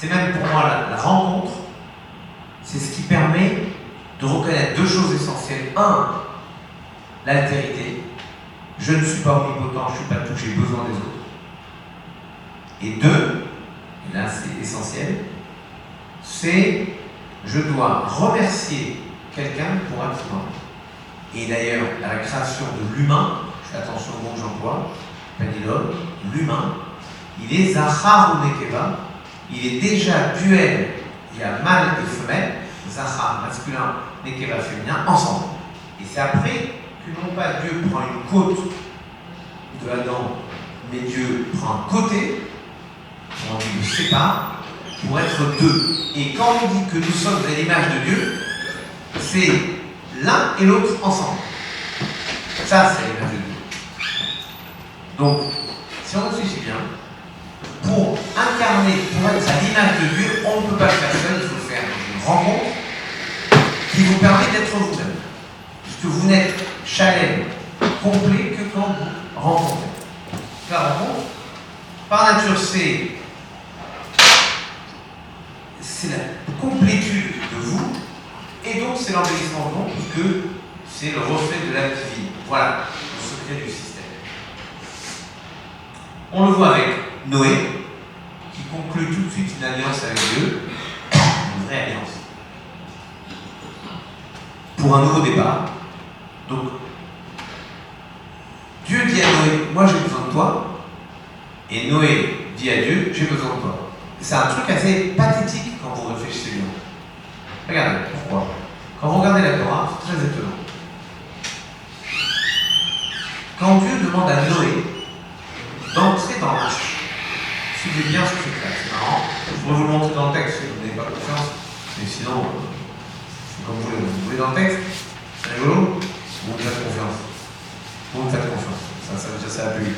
c'est même pour moi la rencontre, c'est ce qui permet de reconnaître deux choses essentielles. Un, l'altérité. Je ne suis pas omnipotent, je ne suis pas tout, j'ai besoin des autres. Et deux, et là c'est essentiel, c'est je dois remercier quelqu'un pour un moment. Et d'ailleurs, la création de l'humain, je fais attention au mot que j'emploie, pas dit l'homme, l'humain, il est Zachar ou Nekeva, il est déjà duel, il y a mâle et femelle, Zachar masculin, Nekeva féminin, ensemble. Et c'est après que non pas Dieu prend une côte de Adam, mais Dieu prend un côté, on le sépare, pour être deux. Et quand on dit que nous sommes à l'image de Dieu, c'est l'un et l'autre ensemble. Ça, c'est l'image de Dieu. Donc, si on réfléchit bien, pour incarner, pour être à l'image de Dieu, on ne peut pas le faire seul, il faut faire une rencontre qui vous permet d'être vous-même. Puisque vous n'êtes chalem complet que quand vous rencontrez. La rencontre, par nature, c'est la complétude de vous, et donc c'est l'embellissement de monde, puisque c'est le reflet de la divine. Voilà le secret du système. On le voit avec Noé, qui conclut tout de suite une alliance avec Dieu, une vraie alliance, pour un nouveau départ. Donc, Dieu dit à Noé, moi j'ai besoin de toi, et Noé dit à Dieu, j'ai besoin de toi. C'est un truc assez pathétique quand vous réfléchissez bien. Regardez, pourquoi? Quand vous regardez la Torah, c'est très étonnant. Quand Dieu demande à Noé d'entrer dans l'arche, suivez bien ce truc-là, c'est marrant. Je pourrais vous le montrer dans le texte si vous n'avez pas confiance, mais sinon, c'est comme vous voulez. Vous voulez dans le texte? C'est rigolo? Vous me faites confiance. Vous me faites confiance. Ça va plus vite.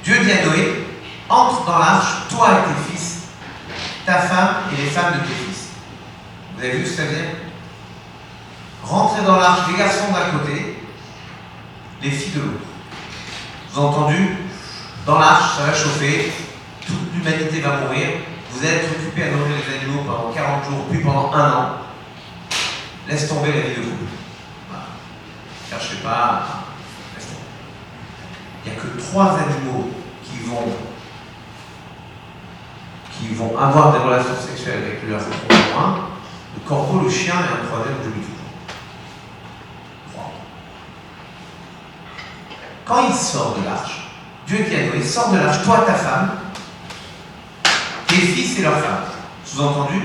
Dieu dit à Noé, entre dans l'arche, toi et tes fils, ta femme et les femmes de tes fils. Vous avez vu ce que ça veut dire? Rentrez dans l'arche, les garçons d'un côté, les filles de l'autre. Vous avez entendu? Dans l'arche, ça va chauffer, toute l'humanité va mourir, vous allez être occupé à nourrir les animaux pendant 40 jours, puis pendant 1 an. Laisse tomber la vie de couple. Voilà. Cherchez pas. Laisse tomber. Il n'y a que 3 animaux qui vont avoir des relations sexuelles avec leur conjoint, le corbeau, le chien et un troisième, je lui toujours. 3. Quand il sort de l'arche, Dieu dit à Noé, sors de l'arche, toi, ta femme, tes fils et leurs femmes. Sous-entendu,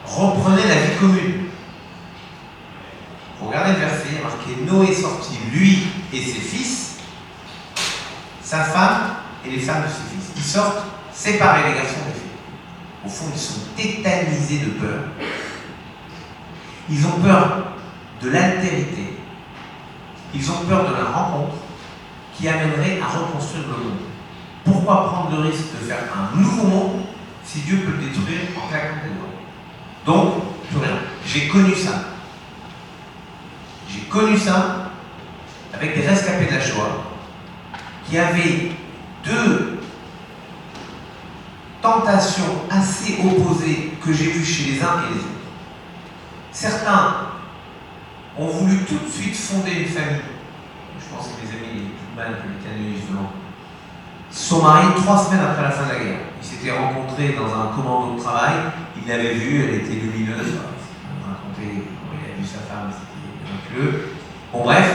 reprenez la vie commune. Regardez le verset, il y a marqué Noé est sorti, lui et ses fils, sa femme et les femmes de ses fils. Ils sortent séparés, les garçons des filles. Au fond, ils sont tétanisés de peur. Ils ont peur de l'altérité. Ils ont peur de la rencontre qui amènerait à reconstruire le monde. Pourquoi prendre le risque de faire un nouveau monde si Dieu peut le détruire en claquant des doigts? Donc, plus rien. J'ai connu ça. J'ai connu ça avec des rescapés de la Shoah qui avaient 2 tentations assez opposées que j'ai vues chez les uns et les autres. Certains ont voulu tout de suite fonder une famille. Je pense que les amis les plus mal que les canons justement. Ils se sont mariés 3 semaines après la fin de la guerre. Ils s'étaient rencontrés dans un commando de travail. Il l'avait vue, elle était lumineuse. Il m'a raconté comment il a vu sa femme, c'était miraculeux. Bon, bref,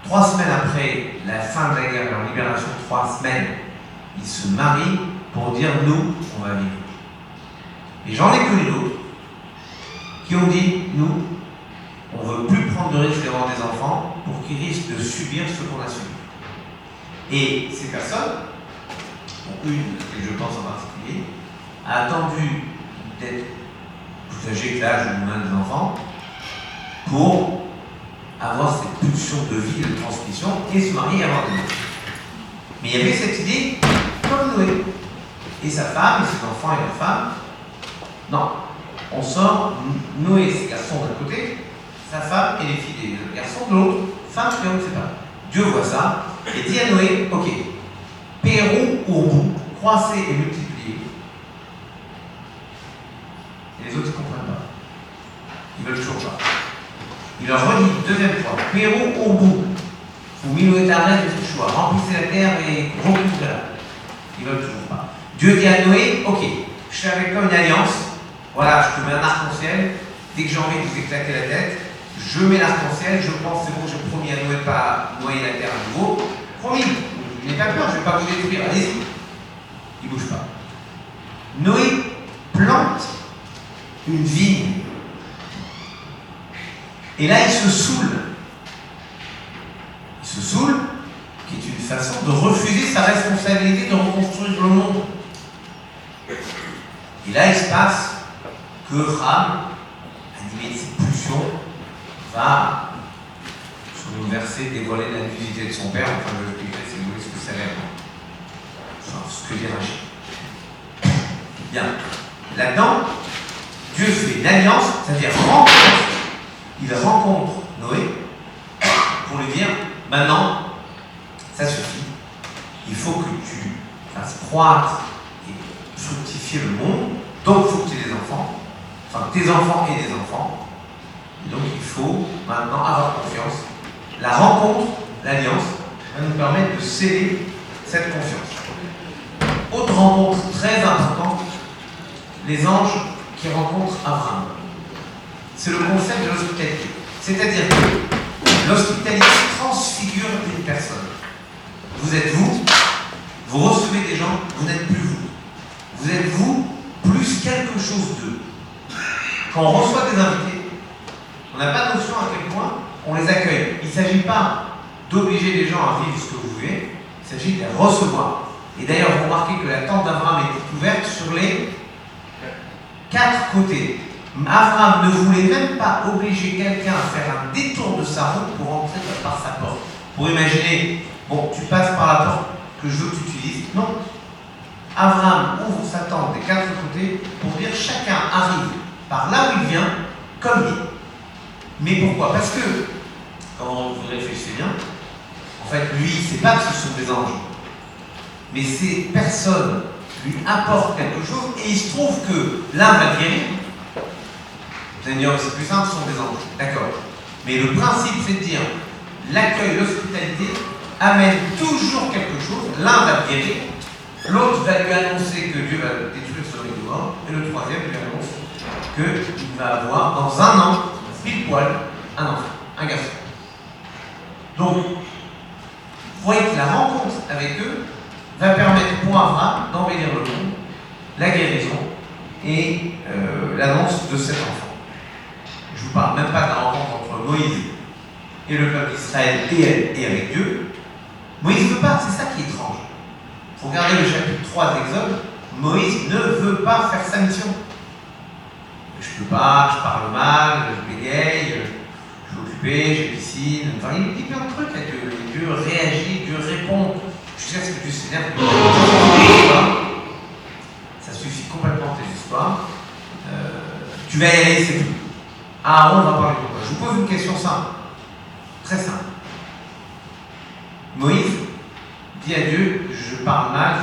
3 semaines après la fin de la guerre, leur libération, 3 semaines, ils se marient pour dire nous, on va vivre. Et j'en ai connu d'autres qui ont dit nous, on ne veut plus prendre de risque d'avoir des enfants pour qu'ils risquent de subir ce qu'on a subi. Et ces personnes, dont une que je pense en particulier, a attendu d'être plus âgée que l'âge où on a des enfants pour avoir cette pulsion de vie, de transmission et se marier et avoir des enfants. Mais il y avait cette idée comme Noé. Et sa femme, et ses enfants et leurs femmes. Non. On sort Noé et ses garçons d'un côté, sa femme et les filles des garçons de l'autre, femme et homme séparés. Dieu voit ça et dit à Noé, ok, Pérou, Ourbou, croissez et multipliez, Les autres ne comprennent pas. Ils veulent toujours pas. Il leur redit une deuxième fois, Pérou au bout. Vous mille éternel de ce choix, remplissez la terre et recouvrez-la. Ils veulent toujours pas. Dieu dit à Noé, ok, je fais avec toi une alliance, voilà, je te mets un arc-en-ciel, dès que j'ai envie de vous éclater la tête, je mets l'arc-en-ciel, je pense c'est bon, j'ai promis à Noé de pas noyer la terre à nouveau. Promis, je n'ai pas peur, je ne vais pas vous détruire, allez-y. Il ne bouge pas. Noé plante une vigne. Et là, il se saoule. Il se saoule, qui est une façon de refuser sa responsabilité de reconstruire le monde. Et là, il se passe que Ram, animé de ses pulsions, va, sur le verset, dévoiler la nudité de son père. Enfin, je vais expliquer, si vous voulez, ce que ça l'air. Enfin, ce que dit Rachid. Bien. Là-dedans, Dieu fait une alliance, c'est-à-dire rencontre. Il rencontre Noé pour lui dire, maintenant, ça suffit. Il faut que tu fasses croître et fructifier le monde. Donc, il faut que tu aies des enfants. Enfin, tes enfants et des enfants. Et donc, il faut maintenant avoir confiance. La rencontre, l'alliance, va nous permettre de sceller cette confiance. Autre rencontre très importante, les anges qui rencontrent Abraham. C'est le concept de l'hospitalité. C'est-à-dire que l'hospitalité transfigure une personne. Vous êtes vous, vous recevez des gens, vous n'êtes plus vous. Vous êtes vous, plus quelque chose d'eux. Quand on reçoit des invités, on n'a pas notion à quel point on les accueille. Il ne s'agit pas d'obliger les gens à vivre ce que vous voulez, il s'agit de les recevoir. Et d'ailleurs, vous remarquez que la tente d'Abraham est ouverte sur les 4 côtés. Abraham ne voulait même pas obliger quelqu'un à faire un détour de sa route pour entrer par sa porte. Pour imaginer, bon, tu passes par la porte que je veux que tu utilises. Non. Abraham ouvre sa tente des 4 côtés pour dire chacun arrive par là où il vient, comme il est. Mais pourquoi? Parce que, quand vous réfléchissez bien, en fait, lui, il ne sait pas que ce sont des anges. Mais ces personnes lui apportent quelque chose et il se trouve que l'un va guérir. Vous allez me dire, c'est plus simple, ce sont des anges. D'accord. Mais le principe, c'est de dire l'accueil, l'hospitalité amène toujours quelque chose. L'un va guérir, l'autre va lui annoncer que Dieu va détruire son mort, et le troisième lui annonce qu'il va avoir dans un an, pile poil, un enfant, un garçon. Donc, vous voyez que la rencontre avec eux va permettre pour Abraham d'embellir le monde, la guérison et l'annonce de cet enfant. Je ne vous parle même pas de la rencontre entre Moïse et le peuple d'Israël et avec Dieu. Moïse ne veut pas, c'est ça qui est étrange. Vous regardez le chapitre 3 d'Exode, Moïse ne veut pas faire sa mission. Je peux pas, je parle mal, je bégaye, je suis occupé, j'ai piscine. Enfin, il dit plein de trucs à Dieu. Dieu réagit, Dieu répond. Je sais ce que Dieu s'énerve. Ça suffit complètement tes histoires. Tu vas y aller, c'est tout. Aaron va parler pour toi. Je vous pose une question simple. Très simple. Moïse dit à Dieu, je parle mal,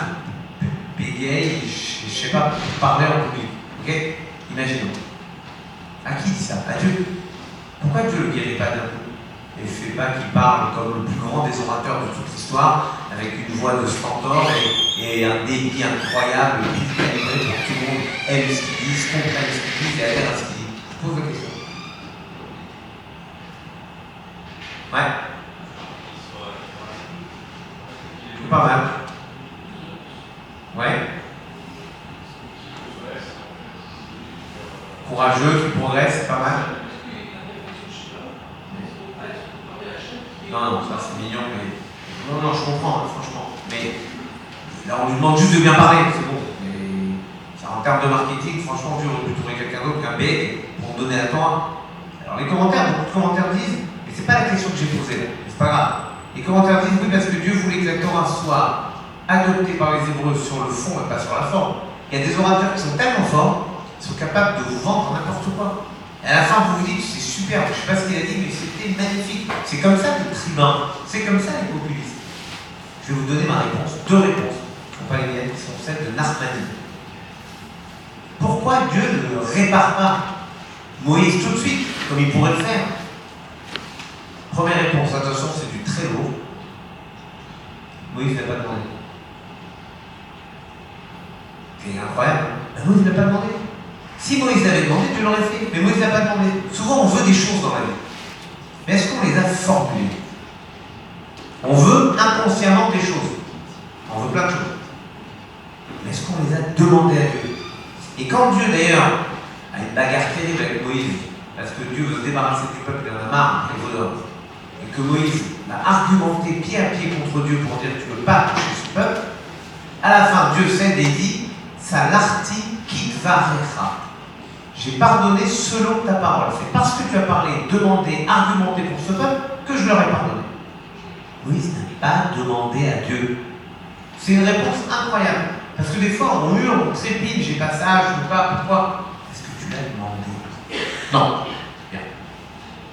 je bégaye, je ne sais pas parler en public. Ok? Imaginons. À qui dit ça? À Dieu. Pourquoi Dieu ne le guérit pas d'un coup? Et ne fait pas qu'il parle comme le plus grand des orateurs de toute l'histoire, avec une voix de stentor et un débit incroyable, pile calibré pour que tout le monde aime ce qu'il dit, comprenne ce qu'il dit et adhère à ce qu'il dit. Je pose la question. Ouais. C'est pas mal. Ouais. Courageux, qui progresse, c'est pas mal. Non, ça c'est mignon, mais. Non, je comprends, hein, franchement. Mais là, on lui demande juste de bien parler, c'est bon. Mais ça, en termes de marketing, franchement, Dieu aurait pu trouver quelqu'un d'autre qu'un bec pour me donner la Torah. Alors, les commentaires, beaucoup de commentaires disent, mais c'est pas la question que j'ai posée là, c'est pas grave. Les commentaires disent oui, parce que Dieu voulait que la Torah soit adoptée par les Hébreux sur le fond et pas sur la forme. Il y a des orateurs qui sont tellement forts, ils sont capables de vous vendre n'importe quoi. Et à la fin, vous vous dites, c'est super, je ne sais pas ce qu'il a dit, mais c'était magnifique. C'est comme ça les tribuns, c'est comme ça les populistes. Je vais vous donner ma réponse, 2 réponses, qui ne sont pas les miennes, qui sont celles de Narmani. Pourquoi Dieu ne répare pas Moïse tout de suite, comme il pourrait le faire? Première réponse, attention, c'est du très lourd. Moïse n'a pas demandé. C'est incroyable. Ben Moïse n'a pas demandé. Si Moïse l'avait demandé, Dieu l'aurait fait. Mais Moïse n'a pas demandé. Souvent, on veut des choses dans la vie. Mais est-ce qu'on les a formulées? On veut inconsciemment des choses. On veut plein de choses. Mais est-ce qu'on les a demandées à Dieu? Et quand Dieu, d'ailleurs, a une bagarre terrible avec Moïse, parce que Dieu veut se débarrasser du peuple, il en a marre, il veut l'ordre, et que Moïse a argumenté pied à pied contre Dieu pour dire tu ne peux pas toucher ce peuple, à la fin, Dieu cède et dit Salarti kitvarecha. J'ai pardonné selon ta parole. C'est parce que tu as parlé, demandé, argumenté pour ce peuple que je leur ai pardonné. Moïse n'a pas demandé à Dieu. C'est une réponse incroyable. Parce que des fois, on hurle, on trépide, j'ai pas ça, je ne veux pas, pourquoi? Est-ce que tu l'as demandé? Non. Bien.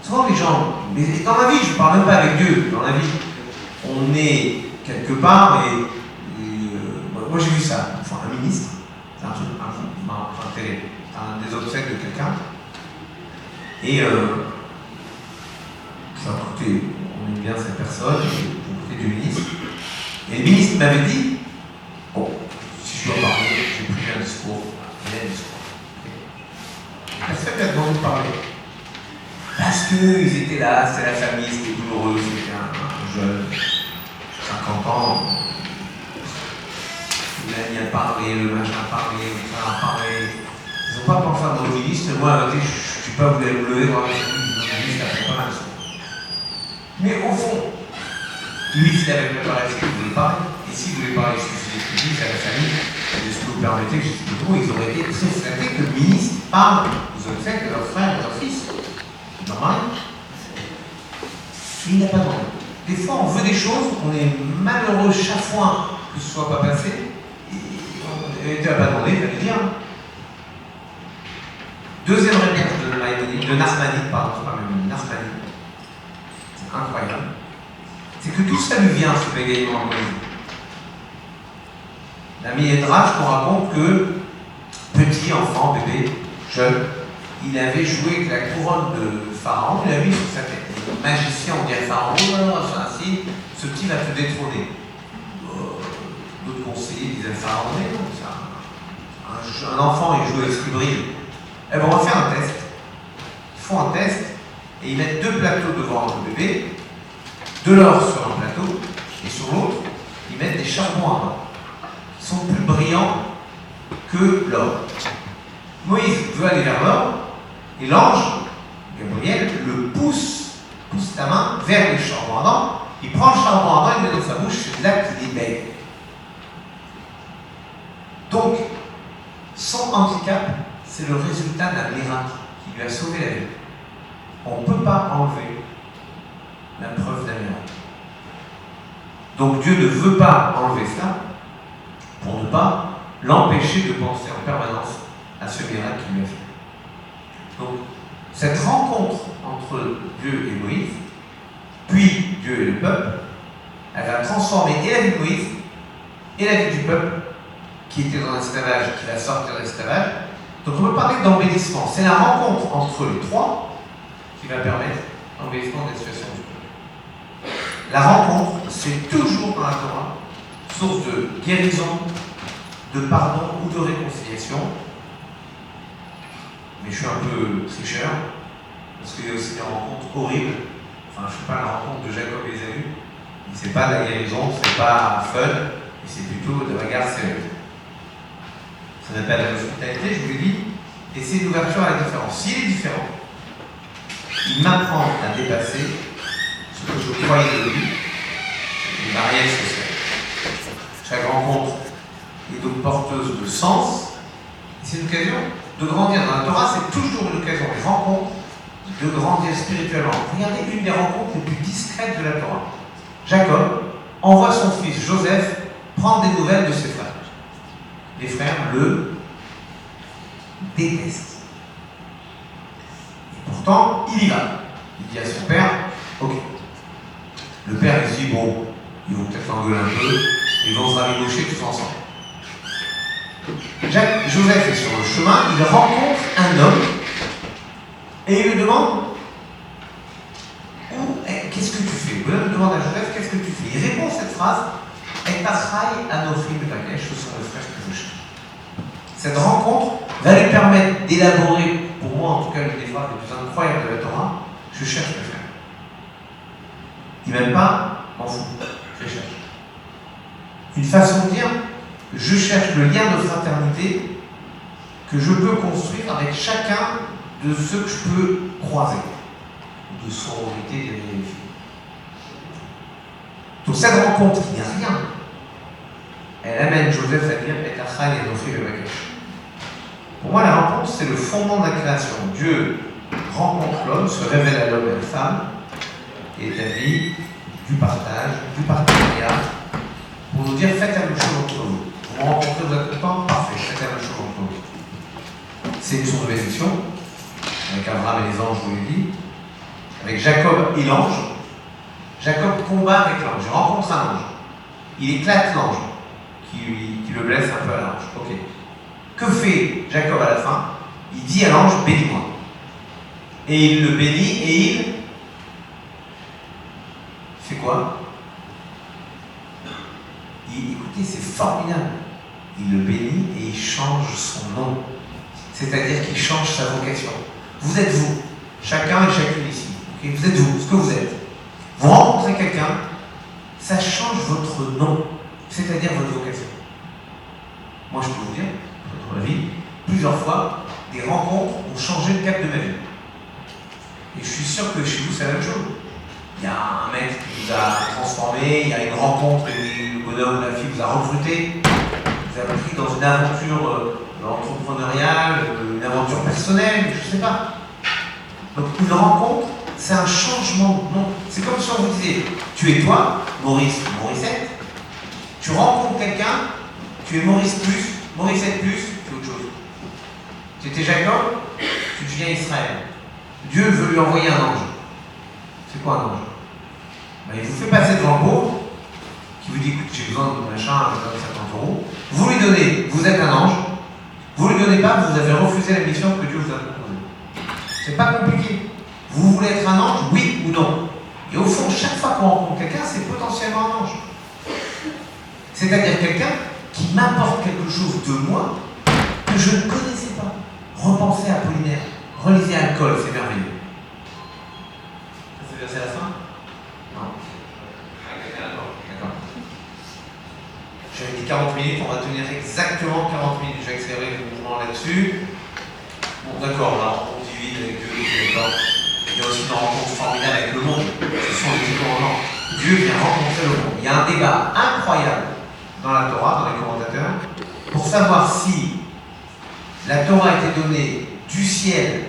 Souvent, les gens, mais dans la vie, je ne parle même pas avec Dieu, dans la vie, on est quelque part et moi j'ai vu ça, enfin, un ministre, c'est un truc, un des obsèques de quelqu'un, et ça a coûté, on aime bien cette personne, j'ai coûté du ministre, et le ministre m'avait dit, bon, si je dois parler, j'ai pris un discours, Personne n'a demandé de parler. Parce qu'ils étaient là, c'est la famille, c'était douloureux, c'était un jeune, 50 ans. L'ami a parlé, le machin a parlé, le frère a parlé. Ils n'ont pas pensé à mon ministre, moi, je ne suis pas voulu me lever dans la famille, le ministre a fait pas mal de choses. Mais au fond, lui, il avait préparé ce qu'il voulait parler. Et s'il voulait parler de ce qu'il dit à la famille, de ce que vous permettez que j'explique trop, ils auraient été très flattés que le ministre parle aux obsèques de leur frère et de leur fils. C'est normal. Il n'a pas demandé. Des fois, on veut des choses, on est malheureux chafouin que ce ne soit pas passé, et tu n'as pas demandé, il fallait dire. Deuxième réponse de Narmanide, pardon, c'est pas même Narmanide. C'est incroyable. C'est que tout ça lui vient, ce bégaiement en Moïse. L'ami Edrach nous raconte que, petit enfant, bébé, jeune, il avait joué avec la couronne de Pharaon, il l'a mis sur sa tête. Le magicien, on dirait Pharaon, c'est un signe, ce petit va te détrôner. D'autres conseillers disaient Pharaon, mais non, c'est un enfant, il joue avec ce qui brille. Eh bien, on va faire un test. Ils font un test et ils mettent deux plateaux devant le bébé, de l'or sur un plateau, et sur l'autre, ils mettent des charbons ardents. Ils sont plus brillants que l'or. Moïse veut aller vers l'or, et l'ange, Gabriel, le pousse sa main vers les charbons ardents, il prend le charbon ardent, il le met dans sa bouche, c'est là qu'il éveille. Donc, son handicap, c'est le résultat d'un miracle qui lui a sauvé la vie. On ne peut pas enlever la preuve d'un miracle. Donc Dieu ne veut pas enlever ça pour ne pas l'empêcher de penser en permanence à ce miracle qu'il lui a fait. Donc, cette rencontre entre Dieu et Moïse, puis Dieu et le peuple, elle va transformer et la vie de Moïse et la vie du peuple qui était dans l'esclavage, qui va sortir de l'esclavage. Donc on peut parler d'embellissement. C'est la rencontre entre les trois qui va permettre l'embellissement des situations du peuple. La rencontre, c'est toujours dans la Torah source de guérison, de pardon ou de réconciliation. Mais je suis un peu tricheur, parce qu'il y a aussi des rencontres horribles. Enfin, je ne fais pas la rencontre de Jacob et Ésaü, mais c'est pas de la guérison, c'est pas fun, mais c'est plutôt de la bagarre sérieuse. Ça s'appelle l'hospitalité, je vous l'ai dit, et c'est une ouverture à la différence. S'il est différent, il m'apprend à dépasser ce que je croyais de lui, une barrière sociale. Chaque rencontre est donc porteuse de sens, et c'est une occasion de grandir. Dans la Torah, c'est toujours une occasion, les rencontres, de grandir spirituellement. Regardez une des rencontres les plus discrètes de la Torah. Jacob envoie son fils Joseph prendre des nouvelles de ses frères. Les frères le détestent. Et pourtant, il y va. Il dit à son père, ok. Le père, il se dit, bon, ils vont peut-être l'engueuler un peu, ils vont se rabibocher tous ensemble. Joseph est sur le chemin, il rencontre un homme et il lui demande qu'est-ce que tu fais? Le bonhomme demande à Joseph qu'est-ce que tu fais? Il répond cette phrase Et Tachai Anochi Mekakesh, ce sont les frères que je cherche. Cette rencontre va lui permettre d'élaborer, pour moi en tout cas, l'une des phrases les plus incroyables de la Torah, je cherche mes frères. Il m'aime pas, m'en fous, je cherche. Une façon de dire, je cherche le lien de fraternité que je peux construire avec chacun de ceux que je peux croiser, de sororité, des filles. Donc cette rencontre, il n'y a rien. Elle amène Joseph à dire et Achai et Nochi le Bakesh. Pour moi, la rencontre, c'est le fondement de la création. Dieu rencontre l'homme, se révèle à l'homme et à la femme, et établit du partage, du partenariat, pour nous dire faites la même chose entre vous. Vous me rencontrez, vous êtes content? Parfait, faites la même chose entre vous. C'est une source de bénédiction, avec Abraham et les anges, je vous l'ai dit, avec Jacob et l'ange. Jacob combat avec l'ange, il rencontre un ange, il éclate l'ange, qui le blesse un peu à l'ange. Ok. Que fait Jacob à la fin? Il dit à l'ange, bénis-moi. Et il le bénit et il fait quoi? Écoutez, c'est formidable. Il le bénit et il change son nom. C'est-à-dire qu'il change sa vocation. Vous êtes vous, chacun et chacune ici. Okay? Vous êtes vous, ce que vous êtes. Vous rencontrez quelqu'un, ça change votre nom, c'est-à-dire votre vocation. Moi, je peux vous dire, dans ma vie, plusieurs fois, des rencontres ont changé le cap de ma vie. Et je suis sûr que chez vous, c'est la même chose. Il y a un mec qui vous a transformé, il y a une rencontre et le bonhomme ou la fille vous a recruté, vous avez pris dans une aventure entrepreneuriale, une aventure personnelle, je ne sais pas. Donc une rencontre, c'est un changement de nom. C'est comme si on vous disait, tu es toi, Maurice ou Morissette, tu rencontres quelqu'un, tu es Maurice plus, Morissette plus, tu es autre chose. Tu étais Jacob, tu deviens Israël. Dieu veut lui envoyer un ange. C'est quoi un ange? Ben, il vous fait passer devant le pauvre, qui vous dit, écoute, j'ai besoin de machin, je donne 50 €. Vous lui donnez, vous êtes un ange. Vous ne lui donnez pas, vous avez refusé la mission que Dieu vous a proposée. C'est pas compliqué. Vous voulez être un ange, oui ou non? Et au fond, chaque fois qu'on rencontre quelqu'un, c'est potentiellement un ange. C'est-à-dire quelqu'un qui m'apporte quelque chose de moi que je ne connaissais pas. Repensez à Apollinaire, relisez Alcool, c'est merveilleux. Ça c'est versé à la fin? Non. D'accord. J'avais dit 40 minutes, on va tenir exactement 40 minutes. J'ai accéléré le mouvement là-dessus. Bon, d'accord, là, on divise avec Dieu, d'accord. Il y a aussi une rencontre formidable avec le monde. Ce sont les commandements. Dieu vient rencontrer le monde. Il y a un débat incroyable dans la Torah, dans les commentateurs, pour savoir si la Torah a été donnée du ciel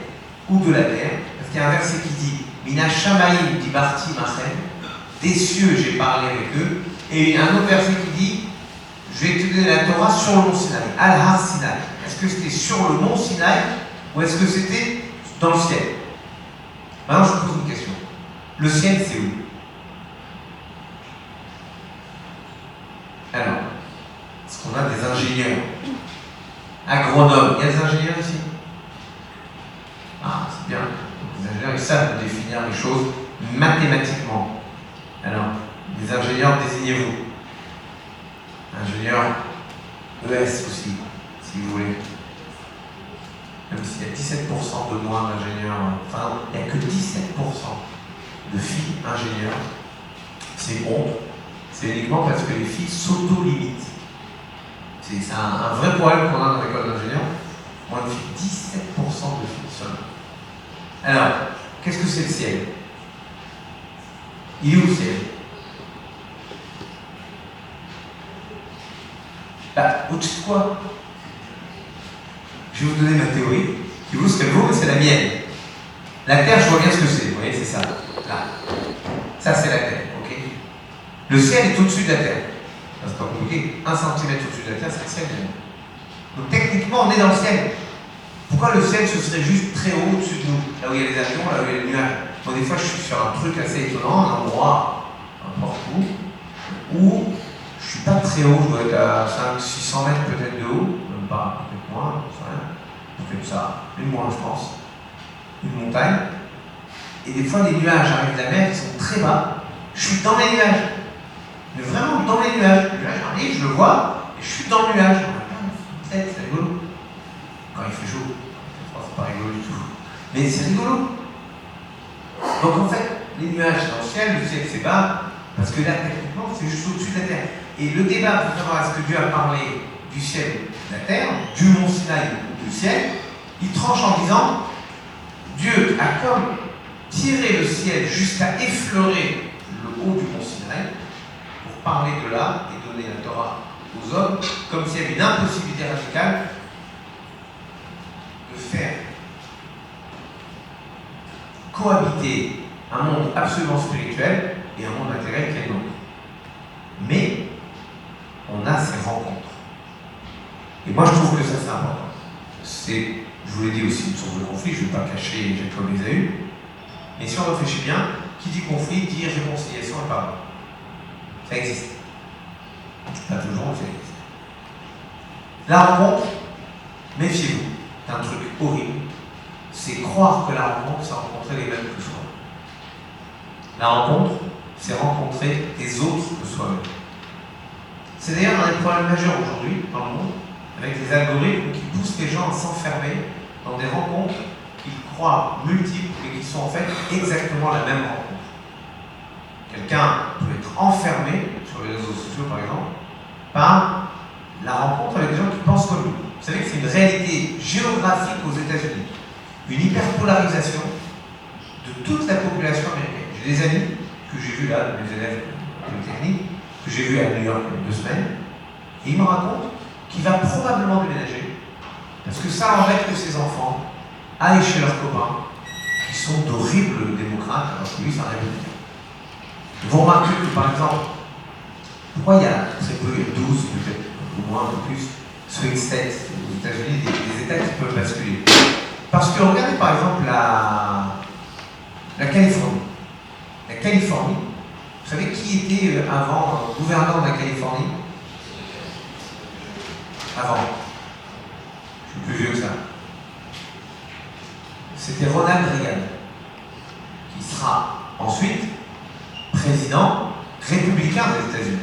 ou de la terre. Parce qu'il y a un verset qui dit Mina Shamaïm dibarti machem, des cieux j'ai parlé avec eux. Et il y a un autre verset qui dit je vais te donner la Torah sur le mont Sinaï, Al-Har Sinaï. Est-ce que c'était sur le mont Sinaï ou est-ce que c'était dans le ciel? Maintenant, je vous pose une question. Le ciel, c'est où? Alors, est-ce qu'on a des ingénieurs? Agronomes. Il y a des ingénieurs ici? Ah, c'est bien. Les ingénieurs, ils savent définir les choses mathématiquement. Alors, les ingénieurs, désignez-vous. Ingénieur ES aussi, si vous voulez. Même s'il y a 17% de moins d'ingénieurs, enfin, il n'y a que 17% de filles ingénieurs. C'est honte. C'est uniquement parce que les filles s'auto-limitent. C'est un vrai problème qu'on a dans l'école d'ingénieurs. Moins de filles, 17% de filles seulement. Alors, qu'est-ce que c'est le ciel? Il est où le ciel? Bah, au-dessus de quoi? Je vais vous donner ma théorie, qui vous serait vous, mais c'est la mienne. La Terre, je vois bien ce que c'est, vous voyez, c'est ça. Là. Ça, c'est la Terre, ok? Le ciel est au-dessus de la Terre. C'est pas compliqué. 1 centimètre au-dessus de la Terre, c'est le ciel. Donc techniquement, on est dans le ciel. Pourquoi le ciel, ce serait juste très haut au-dessus de nous? Là où il y a les avions, là où il y a les nuages. Moi, des fois, je suis sur un truc assez étonnant, un endroit, n'importe où je suis pas très haut, je dois être à 500-600 mètres peut-être de haut, même même pas, peut-être moins, je sais rien. Peut-être ça, une moins, je pense. Une montagne. Et des fois, les nuages arrivent de la mer, ils sont très bas. Je suis dans les nuages. Mais vraiment dans les nuages. Le nuage arrive, je le vois, et je suis dans le nuage. C'est rigolo. Quand il fait chaud, c'est pas rigolo du tout. Mais c'est rigolo. Donc en fait, les nuages c'est dans le ciel c'est bas, parce que là, techniquement, c'est juste au-dessus de la terre. Et le débat pour savoir est-ce que Dieu a parlé du ciel ou de la terre, du mont Sinaï ou du ciel, il tranche en disant Dieu a comme tiré le ciel jusqu'à effleurer le haut du mont Sinaï pour parler de là et donner la Torah aux hommes, comme s'il y avait une impossibilité radicale de faire cohabiter un monde absolument spirituel et un monde matériel qui est le nôtre. Mais on a ces rencontres. Et moi je trouve que ça c'est important. C'est, je vous l'ai dit aussi, une source de conflit, je ne vais pas cacher Jacob et Ésaü. Mais si on réfléchit bien, qui dit conflit dit réconciliation et pardon. Ça existe. Pas toujours, mais ça existe. La rencontre, méfiez-vous, c'est un truc horrible. C'est croire que la rencontre, c'est rencontrer les mêmes que soi. La rencontre, c'est rencontrer des autres que soi-même. C'est d'ailleurs un des problèmes majeurs aujourd'hui dans le monde, avec les algorithmes qui poussent les gens à s'enfermer dans des rencontres qu'ils croient multiples et qui sont en fait exactement la même rencontre. Quelqu'un peut être enfermé sur les réseaux sociaux par exemple par la rencontre avec des gens qui pensent comme lui. Vous savez que c'est une réalité géographique aux États-Unis, une hyperpolarisation de toute la population américaine. J'ai des amis que j'ai vus là, mes élèves polytechniques, que j'ai vus à New York il y a 2 semaines, et ils me racontent qu'il va probablement déménager parce que ça embête que ses enfants aillent chez leurs copains qui sont d'horribles démocrates alors que lui c'est un républicain. Vous remarquez que par exemple, pourquoi il y a très peu, il y a 12 peut-être, ou moins, un peu plus, swing states aux États-Unis, des États qui peuvent basculer. Parce que regardez par exemple la Californie. La Californie, vous savez qui était avant gouverneur de la Californie? Avant. Je suis plus vieux que ça. C'était Ronald Reagan, qui sera ensuite président républicain des États-Unis.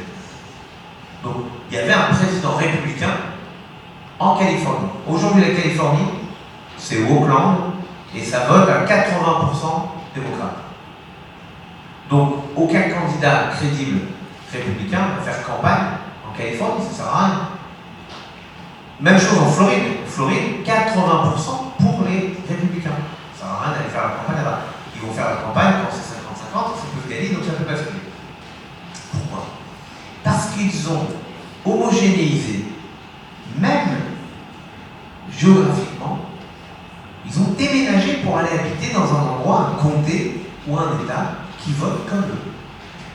Donc, il y avait un président républicain en Californie. Aujourd'hui, la Californie, c'est Oakland, et ça vote à 80% démocrate. Donc, aucun candidat crédible républicain va faire campagne en Californie, ça ne sert à rien. Même chose en Floride. En Floride, 80% pour les républicains. Ça ne sert à rien d'aller faire la campagne là-bas. Ils vont faire la campagne quand c'est 50-50, ça peut se gagner, donc ça peut basculer. Pourquoi? Parce qu'ils ont homogénéisé, même géographiquement, ils ont déménagé pour aller habiter dans un endroit, un comté ou un État qui votent comme eux.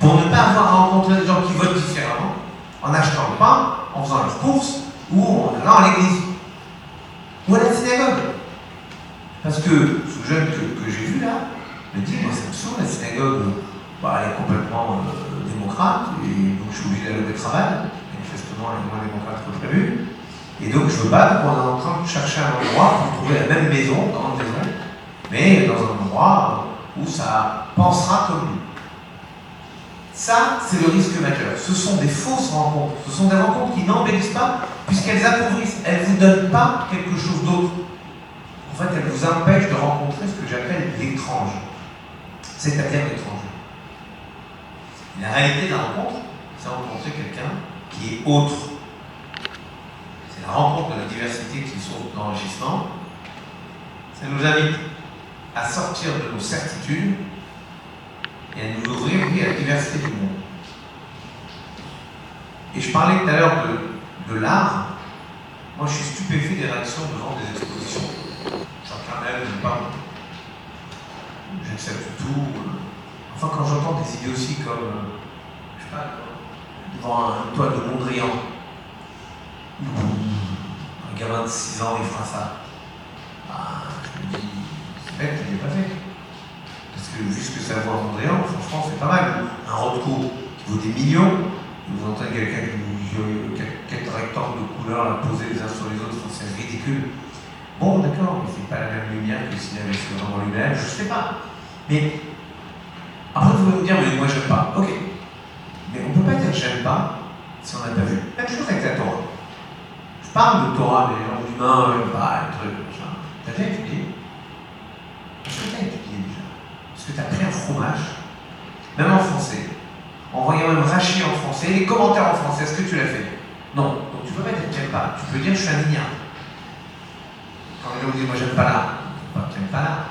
Pour ne pas avoir à rencontrer des gens qui votent différemment, en achetant le pain, en faisant leurs courses, ou en allant à l'église, ou à la synagogue. Parce que ce jeune que j'ai vu là me dit, moi ça me saoule, la synagogue, elle est complètement démocrate, et donc je suis obligé d'aller au travail, manifestement elle est moins démocrate que prévu, et donc je veux pas, donc on est en train de chercher un endroit pour trouver la même maison, grande maison, mais dans un endroit où ça pensera comme nous. Ça, c'est le risque majeur. Ce sont des fausses rencontres. Ce sont des rencontres qui n'embellissent pas, puisqu'elles appauvrissent. Elles ne vous donnent pas quelque chose d'autre. En fait, elles vous empêchent de rencontrer ce que j'appelle l'étrange. C'est-à-dire l'étranger. La réalité de la rencontre, c'est rencontrer quelqu'un qui est autre. C'est la rencontre de la diversité qui est source d'enrichissement. Ça nous invite à sortir de nos certitudes et à nous ouvrir, oui, à la diversité du monde. Et je parlais tout à l'heure de l'art. Moi, je suis stupéfait des réactions devant des expositions. Chacun aime, pas. J'accepte tout. Enfin, quand j'entends des idées aussi comme, je sais pas, devant une toile de Mondrian, un gamin de 6 ans, il fera ça. Je me dis, c'est bête, il n'est pas fait. Parce que vu ce que ça vaut à Mondrian, franchement, c'est pas mal. Un Rothko qui vaut des millions, Vous entendez quelqu'un quelques rectangles de couleur là, posés les uns sur les autres, c'est ridicule. Bon, d'accord, mais c'est pas la même lumière que s'il avait fait vraiment lui-même, je sais pas. Mais après, vous pouvez me dire, mais moi j'aime pas. Ok. Mais on peut pas dire j'aime pas si on n'a pas vu. Même chose avec la Torah. Je parle de Torah, mais les gens disent non, j'aime pas, le truc, machin. T'as déjà étudié? Est-ce que t'as étudié déjà? Est-ce que t'as pris un fromage, même en français, en voyant même Rachid en français, les commentaires en français, est-ce que tu l'as fait? Non. Donc tu peux pas dire j'aime pas, tu peux dire je suis un ignare. Quand les gens me disent moi j'aime pas l'art, j'aime pas l'art.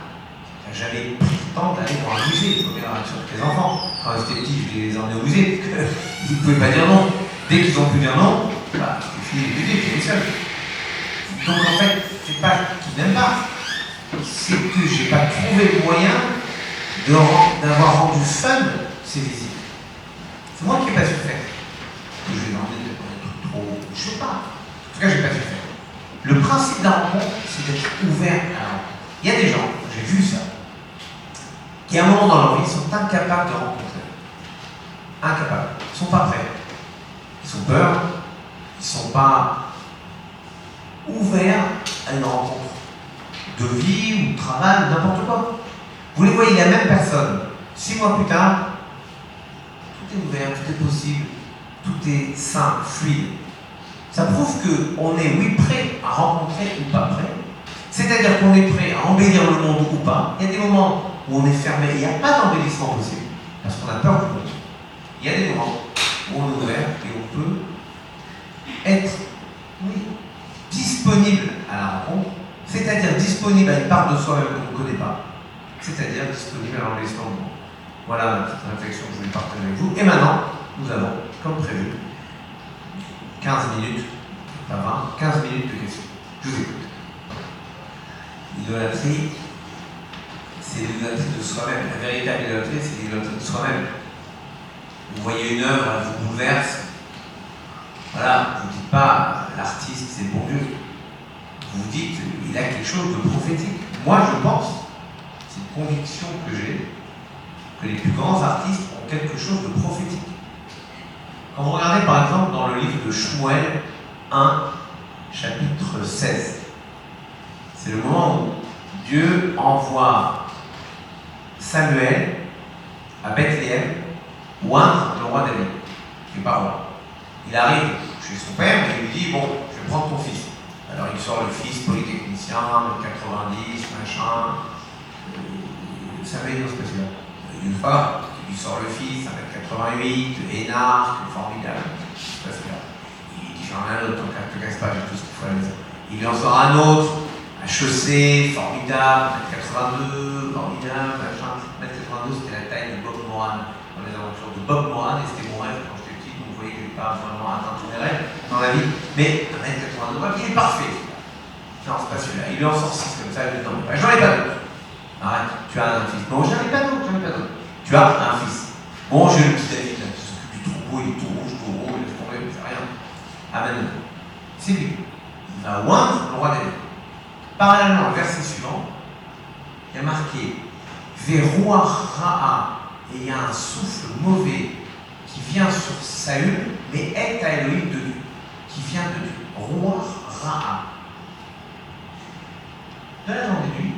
Tu n'as jamais pris le temps d'aller dans un musée, il faut bien sur tes enfants. Quand j'étais petit, je les emmenais au musée, ils ne pouvaient pas dire non. Dès qu'ils ont pu dire non, bah, c'est fini d'étudier, tu es seul. Donc en fait, c'est pas qu'ils n'aiment pas, c'est que j'ai pas trouvé le moyen d'avoir rendu fun ces visites. C'est moi qui n'ai pas su faire. Je vais emmener des trucs trop. Je sais pas. En tout cas, j'ai pas su faire. Le principe d'un rencontre, c'est d'être ouvert à la rencontre. Il y a des gens, j'ai vu ça, qui à un moment dans leur vie sont incapables de rencontrer. Incapables. Ils ne sont pas prêts. Ils ont peur. Ils ne sont pas ouverts à une rencontre. De vie ou de travail, n'importe quoi. Vous les voyez, la même personne, 6 mois plus tard, tout est ouvert, tout est possible, tout est simple, fluide. Ça prouve qu'on est, oui, prêt à rencontrer ou pas prêt. C'est-à-dire qu'on est prêt à embellir le monde ou pas. Il y a des moments où on est fermé, il n'y a pas d'embellissement possible, parce qu'on a peur du monde. Il y a des moments où on est ouvert et on peut être, oui, disponible à la rencontre, c'est-à-dire disponible à une part de soi-même qu'on ne connaît pas, c'est-à-dire disponible à l'embellissement du monde. Voilà la petite réflexion que je voulais partager avec vous. Et maintenant, nous avons, comme prévu, 15 minutes, pas 20, 15 minutes de questions. Je vous écoute. L'idolâtrie, c'est l'idolâtrie de soi-même. La véritable idolâtrie, c'est l'idolâtrie de soi-même. Vous voyez une œuvre, elle vous bouleverse. Voilà, vous ne dites pas l'artiste, c'est bon Dieu. Vous dites, il a quelque chose de prophétique. Moi, je pense, c'est une conviction que j'ai, que les plus grands artistes ont quelque chose de prophétique. Quand vous regardez par exemple dans le livre de Shmuel 1, chapitre 16, c'est le moment où Dieu envoie Samuel à Bethléem oindre le roi David, qui n'est pas roi. Il arrive chez son père et lui dit, bon, je vais prendre ton fils. Alors il sort le fils polytechnicien, 90, machin, Samuel, non, c'est pas celui-là. Il ne pas grave. Il sort le fils, 1m88, énarque, formidable. C'est pas celui-là. Il dit, j'en ai un autre, donc ne te casse pas, j'ai tout ce qu'il faut à la maison. Il lui en sort un autre, HEC, formidable, 1m82, formidable, machin. 1m82, c'était la taille de Bob Moran, dans les aventures de Bob Moran, et c'était mon rêve quand j'étais petit, donc vous voyez que je n'ai pas vraiment atteint tous mes rêves dans la vie. Mais 1m82, il est parfait. Non, c'est pas celui-là. Il lui en sort 6 comme ça, il lui dit, non, j'en ai pas d'autre. Arrête, tu as un fils. Bon, j'en ai pas d'autre, Tu as un fils. Bon, j'ai le petit David, là, qui s'occupe du troupeau, il est tout rouge, il laisse tomber, il ne fait rien. Amen. C'est lui. Il va oindre le roi David. Parallèlement, le verset suivant, il y a marqué Veruach Ra'a, et il y a un souffle mauvais qui vient sur Saül, mais est à Elohim de Dieu, qui vient de Dieu. Ruach Ra'a. De là, j'en déduis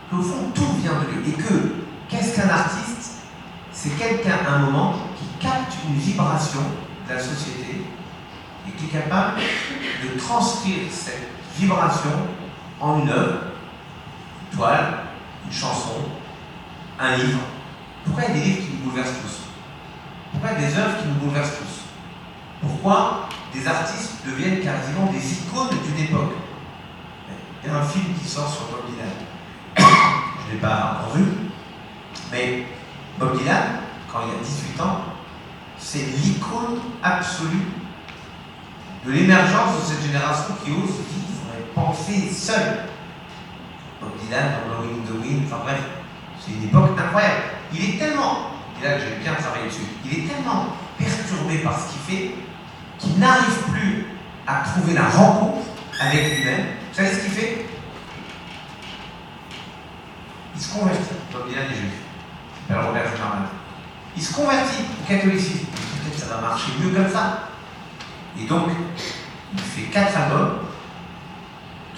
qu'au fond, tout vient de Dieu. Et que, qu'est-ce qu'un artiste? C'est quelqu'un, à un moment, qui capte une vibration de la société et qui est capable de transcrire cette vibration en une œuvre, une toile, une chanson, un livre. Pourquoi il y a des livres qui nous bouleversent tous? Pourquoi il y a des œuvres qui nous bouleversent tous? Pourquoi des artistes deviennent quasiment des icônes d'une époque? Il y a un film qui sort sur Bob Dylan. Je ne l'ai pas encore vu, mais Bob Dylan, quand il a 18 ans, c'est l'icône absolue de l'émergence de cette génération qui ose vivre et penser seul. Bob Dylan, dans Blowing in the Wind, enfin bref, c'est une époque incroyable. Il est tellement, et là j'ai bien travaillé dessus, il est tellement perturbé par ce qu'il fait qu'il n'arrive plus à trouver la rencontre avec lui-même. Vous savez ce qu'il fait? Il se convertit. Bob Dylan est juif. Il s'appelle Robert Zimmerman. Il se convertit au catholicisme. C'est peut-être ça va marcher mieux comme ça. Et donc, il fait 4 albums,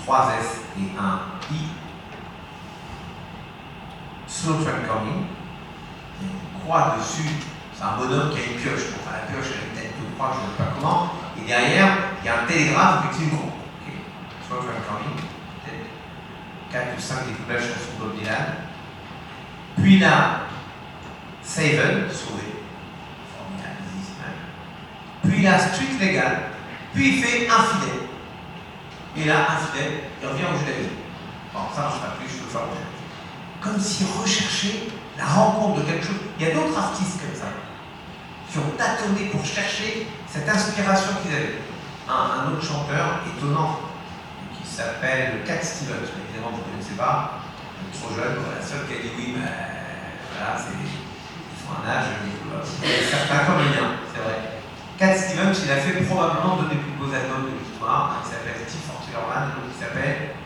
3 S et 1 I, Slow Train Coming, on croit dessus, c'est un bonhomme qui a une pioche, enfin la pioche elle est peut-être de croix, je ne sais pas comment, et derrière, il y a un télégraphe avec une groupe. Okay. Slow Train Coming, peut-être 4 ou 5 des plus belles chansons de Bob Dylan. Puis là, Saved, sauvé, formidable, puis là, Street Legal, puis il fait Infidèle. Et là, Infidèle, il revient au judaïsme. Bon, ça marche pas plus, je peux faire autre chose. Comme s'il recherchait la rencontre de quelque chose. Il y a d'autres artistes comme ça, qui ont tâtonné pour chercher cette inspiration qu'ils avaient. Un autre chanteur étonnant, qui s'appelle Cat Stevens, mais évidemment vous ne connaissez pas, trop jeune, la seule qui a dit oui, mais voilà, ils font un âge, certains comme le mien, c'est vrai. Cat Stevens, il a fait probablement deux des plus beaux albums de l'histoire, un qui s'appelle Steve for Tillerman, et l'autre qui s'appelle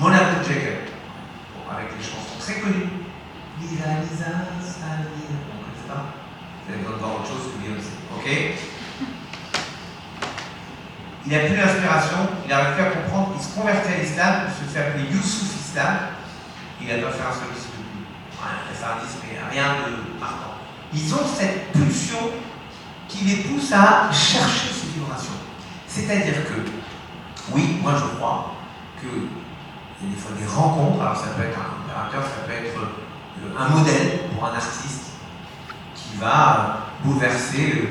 Monaco Jacob, avec des chansons très connues. Lisa, Lisa, Salina, on ne connaît pas. Vous avez besoin de voir autre chose que Beyoncé, ok? Il n'a plus l'inspiration, il a réussi à comprendre, il se convertit à l'islam, il se fait appeler Youssouf Islam, il n'a pas fait un seul disque depuis. Ouais, il a fait un disque, mais rien de marquant. Ils ont cette pulsion qui les pousse à chercher ces vibrations. C'est-à-dire que, oui, moi je crois qu'il y a des fois des rencontres, alors ça peut être un opérateur, ça peut être un modèle pour un artiste qui va bouleverser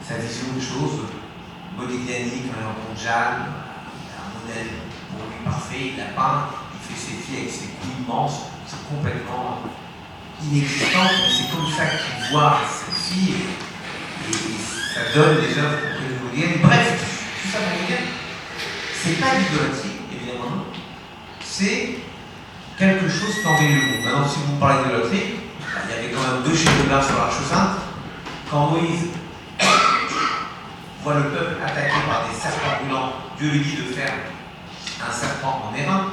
sa vision des choses. Modigliani, quand il rencontre Jeanne, il a un modèle pour lui parfait, il l'a peint, il fait ses filles avec ses couilles immenses, qui sont complètement inexistantes, mais c'est comme ça qu'il voit cette fille, et ça donne des œuvres pour que Modigliani. Bref, tout ça pour dire, c'est pas l'idolâtrie, évidemment, c'est quelque chose qui embellit le monde. Maintenant, si vous parlez d'idolâtrie, il y avait quand même 2 chefs de l'art sur l'Arche Sainte, quand Moïse voit le peuple attaqué par des serpents brûlants, Dieu lui dit de faire un serpent en airain.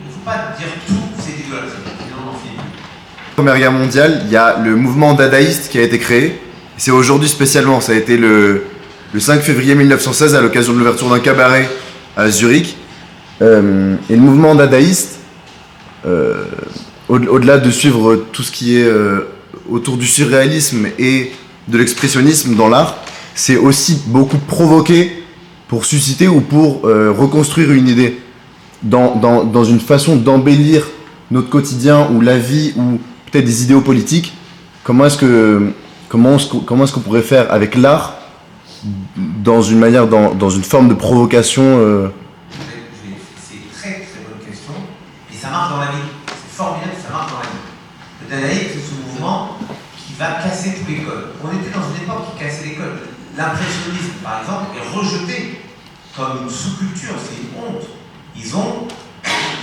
Il ne faut pas dire tout, c'est idolâtrie, sinon on en finit plus. Première Guerre mondiale, il y a le mouvement dadaïste qui a été créé. C'est aujourd'hui spécialement, ça a été le 5 février 1916 à l'occasion de l'ouverture d'un cabaret à Zurich. Et le mouvement dadaïste, au-delà de suivre tout ce qui est autour du surréalisme et de l'expressionnisme dans l'art, c'est aussi beaucoup provoqué pour susciter ou pour reconstruire une idée dans une façon d'embellir notre quotidien ou la vie ou peut-être des idéaux politiques. Comment est-ce qu'on pourrait faire avec l'art dans une manière, dans une forme de provocation C'est une très très bonne question et ça marche dans la vie. C'est formidable, ça marche dans la vie. Le dadaïsme, c'est ce mouvement qui va casser tous les codes. On était dans une époque qui cassait les codes. L'impressionnisme, par exemple, est rejeté comme une sous-culture, c'est une honte. Ils ont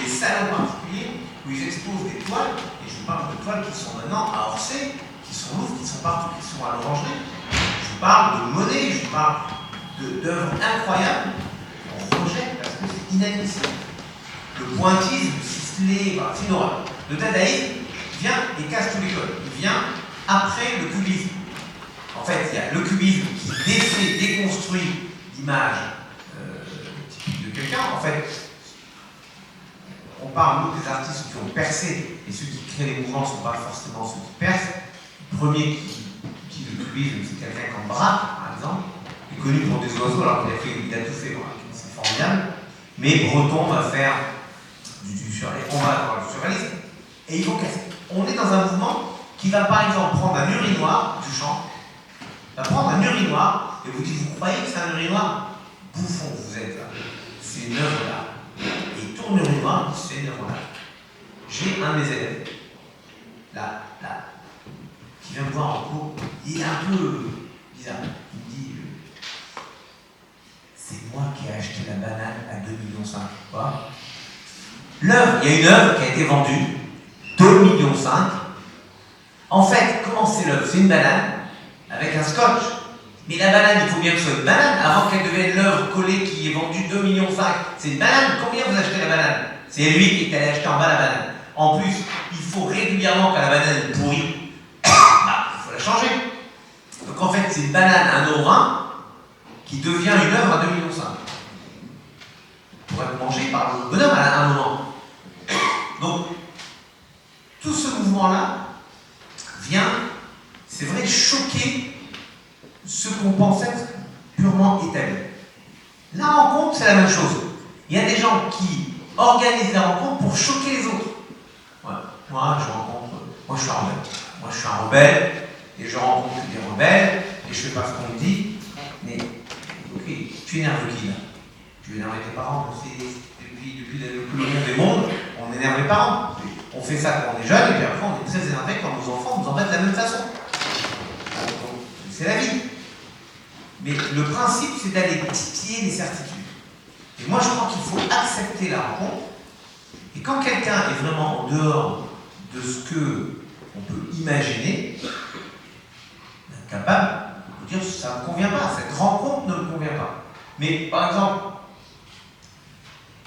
des salons particuliers où ils exposent des toiles, et je vous parle de toiles qui sont maintenant à Orsay, qui sont Louvre, qui sont partout, qui sont à l'Orangerie. Je vous parle de Monet, je vous parle d'œuvres incroyables qu'on rejette parce que c'est inadmissible. Le pointillisme, le ciselé, voilà, c'est une horreur. Le dadaïsme vient et casse tous les codes. Il vient après le cubisme. En fait, il y a le cubisme qui défait, déconstruit l'image typique de quelqu'un. En fait, on parle nous des artistes qui ont percé, et ceux qui créent les mouvements ne sont pas forcément ceux qui percent. Le premier qui utilise le cubisme, c'est quelqu'un comme Braque, par exemple, qui est connu pour des oiseaux, alors qu'il a tout fait, c'est formidable. Mais Breton va faire du surréalisme, on va avoir du surréalisme, et ils vont casser. On est dans un mouvement qui va par exemple prendre un urinoir du chant, va prendre un urinoir et vous dites, vous croyez que c'est un urinoir? Bouffon, vous êtes là. C'est une œuvre d'art. Et il tourne l'urinoir, c'est une œuvre d'art. J'ai un de mes élèves, là, qui vient me voir en cours, il est un peu bizarre. Il me dit, c'est moi qui ai acheté la banane à 2,5 millions. Quoi? L'œuvre, il y a une œuvre qui a été vendue, 2,5 millions. En fait, comment c'est l'œuvre? C'est une banane avec un scotch. Mais la banane, il faut bien que ce soit une banane avant qu'elle devienne l'œuvre collée qui est vendue 2,5 millions. C'est une banane. Combien vous achetez la banane? C'est lui qui est allé acheter en bas la banane. En plus, il faut régulièrement, quand la banane est pourrie, il faut la changer. Donc Donc en fait, c'est une banane à 1,20 € qui devient une œuvre à 2,5 millions. Pour être mangé par le bonhomme à un moment. Donc, tout ce mouvement-là vient, c'est vrai, choquer ce qu'on pensait être purement établi. La rencontre, c'est la même chose. Il y a des gens qui organisent la rencontre pour choquer les autres. Ouais. Moi, je suis un rebelle. Moi, je suis un rebelle, et je rencontre des rebelles, et je fais pas ce qu'on me dit. Mais, ok, tu énerves qui là? Tu énerves tes parents, depuis le monde des mondes, on énerve les parents. On fait ça quand on est jeune, et puis après on est très énervé quand nos enfants nous embêtent de la même façon. Donc, c'est la vie. Mais le principe, c'est d'aller titiller les certitudes. Et moi, je crois qu'il faut accepter la rencontre. Et quand quelqu'un est vraiment en dehors de ce qu'on peut imaginer, capable de dire ça ne me convient pas, cette rencontre ne me convient pas. Mais par exemple,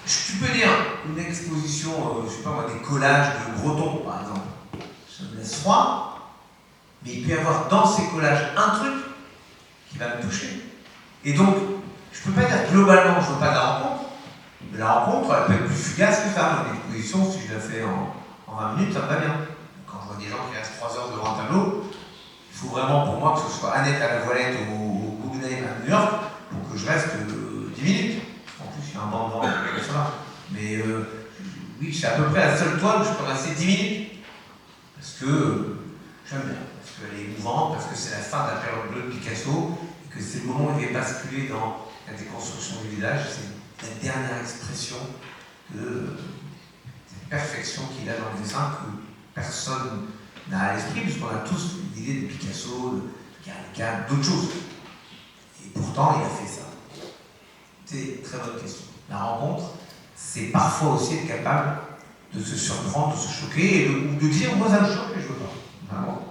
tu peux dire une exposition, je sais pas moi, des collages de Breton, par exemple. Ça me laisse froid, mais il peut y avoir dans ces collages un truc qui va me toucher. Et donc, je peux pas dire globalement, je veux pas de la rencontre, mais la rencontre, elle peut être plus fugace que ça. Une exposition, si je la fais en 20 minutes, ça me va bien. Quand je vois des gens qui restent 3 heures devant un tableau, il faut vraiment pour moi que ce soit Annette à la Voilette au Guggenheim à New York pour que je reste 10 minutes. En plus, il y a un banc devant, ça va. Mais oui, c'est à peu près la seule toile où je peux rester 10 minutes. Parce que j'aime bien, parce qu'elle est émouvante, parce que c'est la fin de la période bleue de Picasso, et que c'est le moment où il va basculer dans la déconstruction du village. C'est la dernière expression de cette perfection qu'il a dans le dessin que personne n'a à l'esprit, puisqu'on a tous l'idée de Picasso, de Guernica, d'autres choses. Et pourtant, il a fait ça. C'est une très bonne question. La rencontre, c'est parfois aussi être capable de se surprendre, de se choquer, ou de dire, moi ça me choque et je veux pas. Vraiment.